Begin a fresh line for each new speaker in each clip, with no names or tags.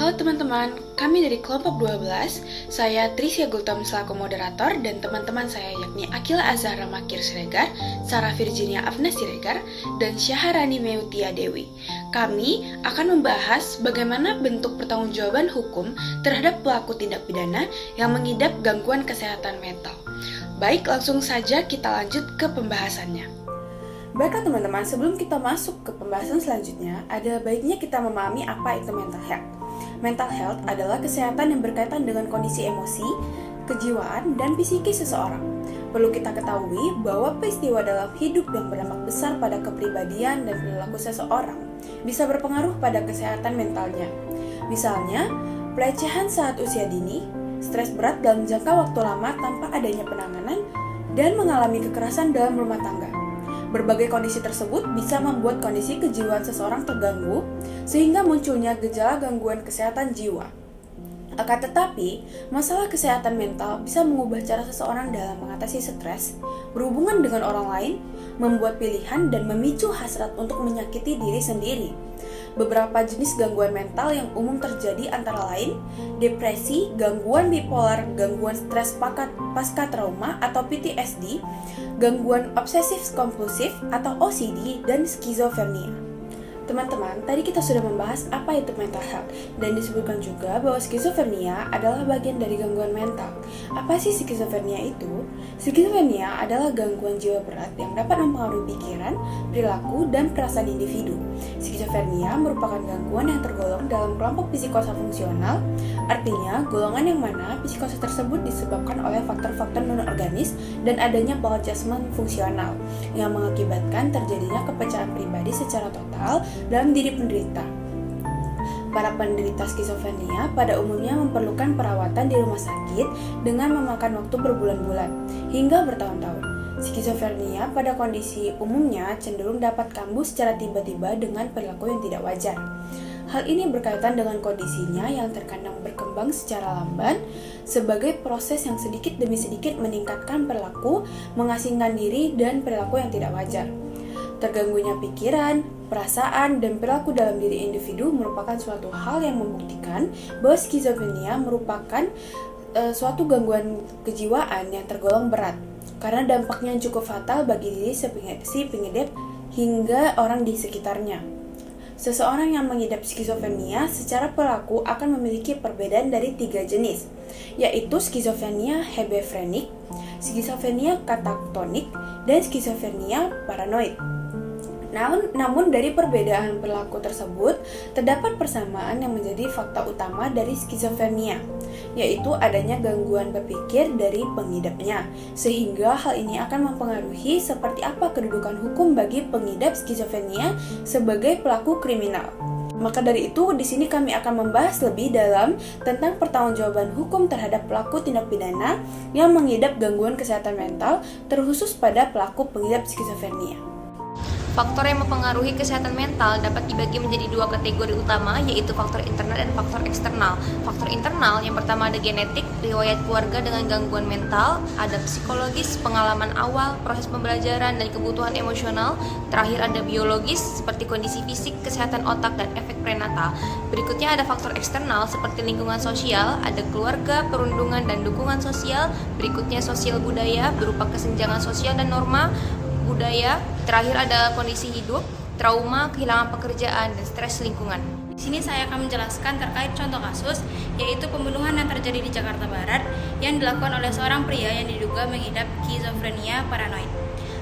Halo teman-teman, kami dari kelompok 12, saya Trisya Gultom selaku moderator dan teman-teman saya yakni Akila Azhara Makir Siregar, Sarah Virginia Afna Siregar, dan Syaharani Meutia Dewi. Kami akan membahas bagaimana bentuk pertanggungjawaban hukum terhadap pelaku tindak pidana yang mengidap gangguan kesehatan mental. Baik, langsung saja kita lanjut ke pembahasannya. Baiklah teman-teman, sebelum kita masuk ke pembahasan selanjutnya, ada baiknya kita memahami apa itu mental health. Mental health adalah kesehatan yang berkaitan dengan kondisi emosi, kejiwaan, dan psikis seseorang. Perlu kita ketahui bahwa peristiwa dalam hidup yang berdampak besar pada kepribadian dan perilaku seseorang bisa berpengaruh pada kesehatan mentalnya. Misalnya, pelecehan saat usia dini, stres berat dalam jangka waktu lama tanpa adanya penanganan, dan mengalami kekerasan dalam rumah tangga. Berbagai kondisi tersebut bisa membuat kondisi kejiwaan seseorang terganggu, sehingga munculnya gejala gangguan kesehatan jiwa. Akan tetapi, masalah kesehatan mental bisa mengubah cara seseorang dalam mengatasi stres, berhubungan dengan orang lain, membuat pilihan, dan memicu hasrat untuk menyakiti diri sendiri. Beberapa jenis gangguan mental yang umum terjadi antara lain depresi, gangguan bipolar, gangguan stres pasca trauma atau PTSD, gangguan obsesif kompulsif atau OCD, dan skizofrenia. Teman-teman, tadi kita sudah membahas apa itu mental health dan disebutkan juga bahwa skizofrenia adalah bagian dari gangguan mental. Apa sih skizofrenia itu? Skizofrenia adalah gangguan jiwa berat yang dapat mempengaruhi pikiran, perilaku, dan perasaan individu. Skizofrenia merupakan gangguan yang tergolong dalam kelompok psikosa fungsional, artinya golongan yang mana psikosa tersebut disebabkan oleh faktor-faktor non-organis dan adanya maladjustment fungsional yang mengakibatkan terjadinya kepecahan pribadi secara total dalam diri penderita. Para penderita skizofrenia pada umumnya memerlukan perawatan di rumah sakit dengan memakan waktu berbulan-bulan hingga bertahun-tahun. Skizofrenia pada kondisi umumnya cenderung dapat kambuh secara tiba-tiba dengan perilaku yang tidak wajar. Hal ini berkaitan dengan kondisinya yang terkadang berkembang secara lamban sebagai proses yang sedikit demi sedikit meningkatkan perilaku, mengasingkan diri, dan perilaku yang tidak wajar. Terganggunya pikiran, perasaan, dan perilaku dalam diri individu merupakan suatu hal yang membuktikan bahwa skizofrenia merupakan suatu gangguan kejiwaan yang tergolong berat karena dampaknya cukup fatal bagi diri si pengidap hingga orang di sekitarnya. Seseorang yang mengidap skizofrenia secara perilaku akan memiliki perbedaan dari 3 jenis, yaitu skizofrenia hebefrenik, skizofrenia kataktonik, dan skizofrenia paranoid. Namun dari perbedaan perilaku tersebut, terdapat persamaan yang menjadi fakta utama dari skizofrenia, yaitu adanya gangguan berpikir dari pengidapnya, sehingga hal ini akan mempengaruhi seperti apa kedudukan hukum bagi pengidap skizofrenia sebagai pelaku kriminal. Maka dari itu, di sini kami akan membahas lebih dalam tentang pertanggungjawaban hukum terhadap pelaku tindak pidana yang mengidap gangguan kesehatan mental, terkhusus pada pelaku pengidap skizofrenia.
Faktor yang mempengaruhi kesehatan mental dapat dibagi menjadi 2 kategori utama, yaitu faktor internal dan faktor eksternal. Faktor internal yang pertama ada genetik, riwayat keluarga dengan gangguan mental, ada psikologis, pengalaman awal, proses pembelajaran, dan kebutuhan emosional. Terakhir ada biologis, seperti kondisi fisik, kesehatan otak, dan efek prenatal. Berikutnya ada faktor eksternal seperti lingkungan sosial, ada keluarga, perundungan, dan dukungan sosial. Berikutnya sosial budaya, berupa kesenjangan sosial dan norma budaya. Terakhir ada kondisi hidup, trauma, kehilangan pekerjaan, dan stres lingkungan.
Di sini saya akan menjelaskan terkait contoh kasus, yaitu pembunuhan yang terjadi di Jakarta Barat yang dilakukan oleh seorang pria yang diduga mengidap skizofrenia paranoid.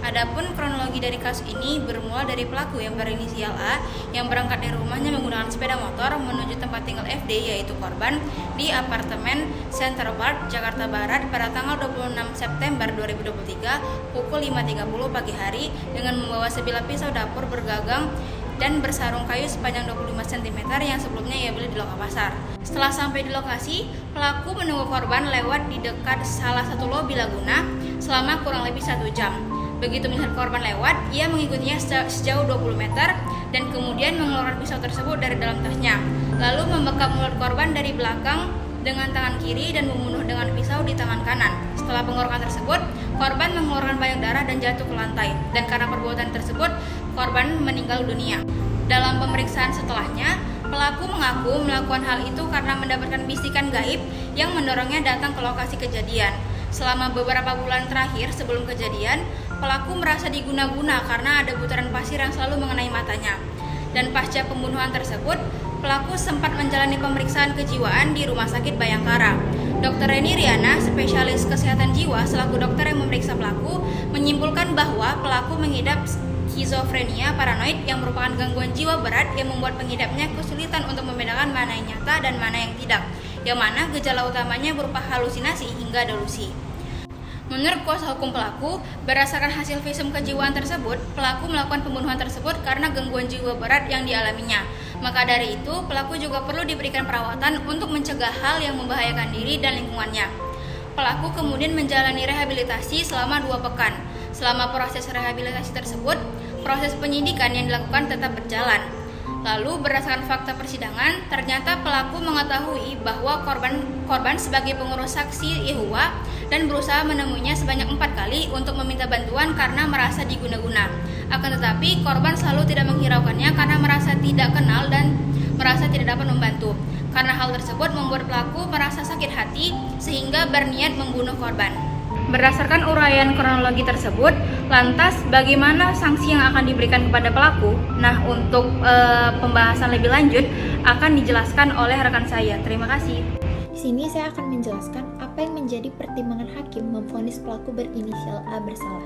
Adapun kronologi dari kasus ini bermula dari pelaku yang berinisial A yang berangkat dari rumahnya menggunakan sepeda motor menuju tempat tinggal FD, yaitu korban, di apartemen Center Park, Jakarta Barat pada tanggal 26 September 2023 pukul 5.30 pagi hari dengan membawa sebilah pisau dapur bergagang dan bersarung kayu sepanjang 25 cm yang sebelumnya ia beli di loka pasar. Setelah sampai di lokasi, pelaku menunggu korban lewat di dekat salah satu lobi Laguna selama kurang lebih 1 jam. Begitu melihat korban lewat, ia mengikutinya sejauh 20 meter dan kemudian mengeluarkan pisau tersebut dari dalam tasnya. Lalu membekap mulut korban dari belakang dengan tangan kiri dan membunuh dengan pisau di tangan kanan. Setelah pengorokan tersebut, korban mengeluarkan banyak darah dan jatuh ke lantai. Dan karena perbuatan tersebut, korban meninggal dunia. Dalam pemeriksaan setelahnya, Pelaku mengaku melakukan hal itu karena mendapatkan bisikan gaib yang mendorongnya datang ke lokasi kejadian. Selama beberapa bulan terakhir sebelum kejadian, pelaku merasa diguna-guna karena ada butiran pasir yang selalu mengenai matanya. Dan pasca pembunuhan tersebut, pelaku sempat menjalani pemeriksaan kejiwaan di Rumah Sakit Bayangkara. Dr. Reni Riana, spesialis kesehatan jiwa selaku dokter yang memeriksa pelaku, menyimpulkan bahwa pelaku mengidap skizofrenia paranoid yang merupakan gangguan jiwa berat yang membuat pengidapnya kesulitan untuk membedakan mana yang nyata dan mana yang tidak, yang mana gejala utamanya berupa halusinasi hingga delusi. Menurut kuasa hukum pelaku, berdasarkan hasil visum kejiwaan tersebut, pelaku melakukan pembunuhan tersebut karena gangguan jiwa berat yang dialaminya. Maka dari itu, pelaku juga perlu diberikan perawatan untuk mencegah hal yang membahayakan diri dan lingkungannya. Pelaku kemudian menjalani rehabilitasi selama 2 pekan. Selama proses rehabilitasi tersebut, proses penyidikan yang dilakukan tetap berjalan. Lalu berdasarkan fakta persidangan, ternyata pelaku mengetahui bahwa korban sebagai pengurus saksi Yehova dan berusaha menemuinya sebanyak 4 kali untuk meminta bantuan karena merasa diguna-guna. Akan tetapi, korban selalu tidak menghiraukannya karena merasa tidak kenal dan merasa tidak dapat membantu. Karena hal tersebut membuat pelaku merasa sakit hati sehingga berniat membunuh korban. Berdasarkan uraian kronologi tersebut, lantas bagaimana sanksi yang akan diberikan kepada pelaku? Nah, untuk pembahasan lebih lanjut akan dijelaskan oleh rekan saya. Terima kasih.
Di sini saya akan menjelaskan apa yang menjadi pertimbangan hakim memvonis pelaku berinisial A bersalah.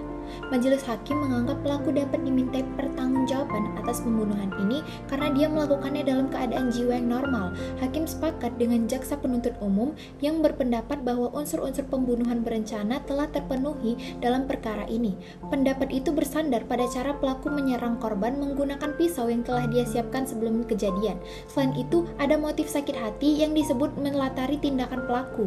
Majelis hakim menganggap pelaku dapat dimintai pertanggungjawaban atas pembunuhan ini karena dia melakukannya dalam keadaan jiwa yang normal. Hakim sepakat dengan jaksa penuntut umum yang berpendapat bahwa unsur-unsur pembunuhan berencana telah terpenuhi dalam perkara ini. Pendapat itu bersandar pada cara pelaku menyerang korban menggunakan pisau yang telah dia siapkan sebelum kejadian. Selain itu, ada motif sakit hati yang disebut melatari tindakan pelaku.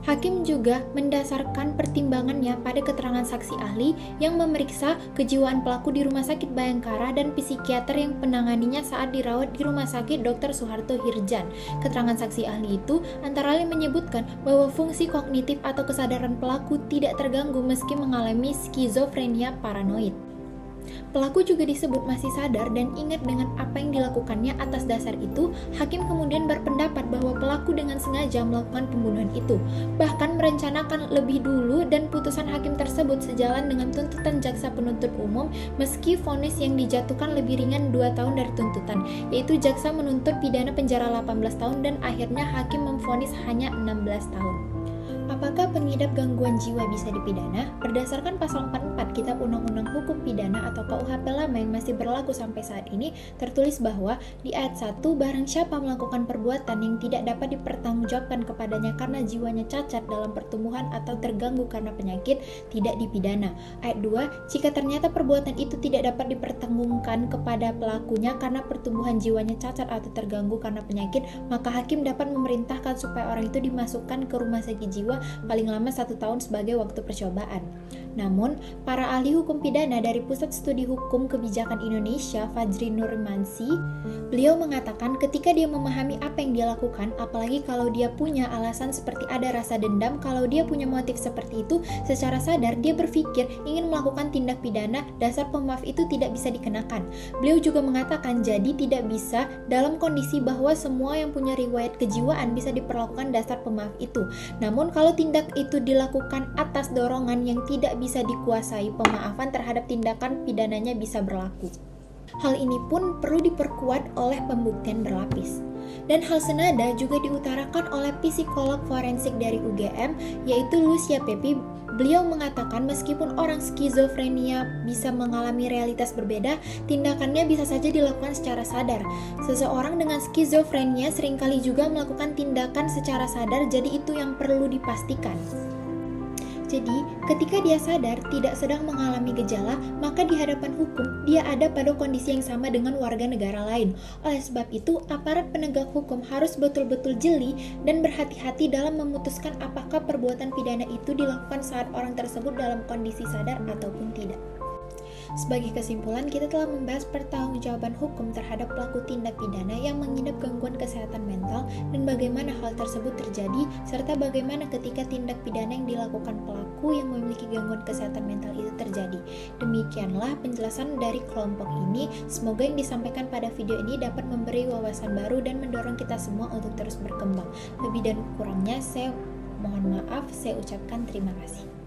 Hakim juga mendasarkan pertimbangannya pada keterangan saksi ahli yang memeriksa kejiwaan pelaku di Rumah Sakit Bayangkara dan psikiater yang penanganinya saat dirawat di Rumah Sakit Dr. Soeharto Hirjan. Keterangan saksi ahli itu antara lain menyebutkan bahwa fungsi kognitif atau kesadaran pelaku tidak terganggu meski mengalami skizofrenia paranoid. Pelaku juga disebut masih sadar dan ingat dengan apa yang dilakukannya. Atas dasar itu, hakim kemudian berpendapat bahwa pelaku dengan sengaja melakukan pembunuhan itu, bahkan merencanakan lebih dulu, dan putusan hakim tersebut sejalan dengan tuntutan jaksa penuntut umum meski vonis yang dijatuhkan lebih ringan 2 tahun dari tuntutan, yaitu jaksa menuntut pidana penjara 18 tahun dan akhirnya hakim memvonis hanya 16 tahun. Apakah pengidap gangguan jiwa bisa dipidana? Berdasarkan pasal 44 Kitab Undang-Undang Hukum Pidana atau KUHP lama yang masih berlaku sampai saat ini, tertulis bahwa di ayat 1, barang siapa melakukan perbuatan yang tidak dapat dipertanggungjawabkan kepadanya karena jiwanya cacat dalam pertumbuhan atau terganggu karena penyakit, tidak dipidana. Ayat 2, jika ternyata perbuatan itu tidak dapat dipertanggungkan kepada pelakunya karena pertumbuhan jiwanya cacat atau terganggu karena penyakit, maka hakim dapat memerintahkan supaya orang itu dimasukkan ke rumah sakit jiwa paling lama 1 tahun sebagai waktu percobaan. Namun, para ahli hukum pidana dari Pusat Studi Hukum Kebijakan Indonesia, Fajri Nurmansi, beliau mengatakan ketika dia memahami apa yang dia lakukan, apalagi kalau dia punya alasan seperti ada rasa dendam, kalau dia punya motif seperti itu, secara sadar dia berpikir ingin melakukan tindak pidana, dasar pemaaf itu tidak bisa dikenakan. Beliau juga mengatakan jadi tidak bisa dalam kondisi bahwa semua yang punya riwayat kejiwaan bisa diperlakukan dasar pemaaf itu. Namun kalau tindak itu dilakukan atas dorongan yang tidak bisa dikuasai, pemaafan terhadap tindakan pidananya bisa berlaku. Hal ini pun perlu diperkuat oleh pembuktian berlapis. Dan hal senada juga diutarakan oleh psikolog forensik dari UGM, yaitu Lucia Pepi. Beliau mengatakan meskipun orang skizofrenia bisa mengalami realitas berbeda, tindakannya bisa saja dilakukan secara sadar. Seseorang dengan skizofrenia seringkali juga melakukan tindakan secara sadar, jadi itu yang perlu dipastikan. Jadi, ketika dia sadar tidak sedang mengalami gejala, maka di hadapan hukum dia ada pada kondisi yang sama dengan warga negara lain. Oleh sebab itu, aparat penegak hukum harus betul-betul jeli dan berhati-hati dalam memutuskan apakah perbuatan pidana itu dilakukan saat orang tersebut dalam kondisi sadar ataupun tidak. Sebagai kesimpulan, kita telah membahas pertanggungjawaban hukum terhadap pelaku tindak pidana yang mengidap gangguan kesehatan mental dan bagaimana hal tersebut terjadi, serta bagaimana ketika tindak pidana yang dilakukan pelaku yang memiliki gangguan kesehatan mental itu terjadi. Demikianlah penjelasan dari kelompok ini. Semoga yang disampaikan pada video ini dapat memberi wawasan baru dan mendorong kita semua untuk terus berkembang. Lebih dan kurangnya saya mohon maaf, saya ucapkan terima kasih.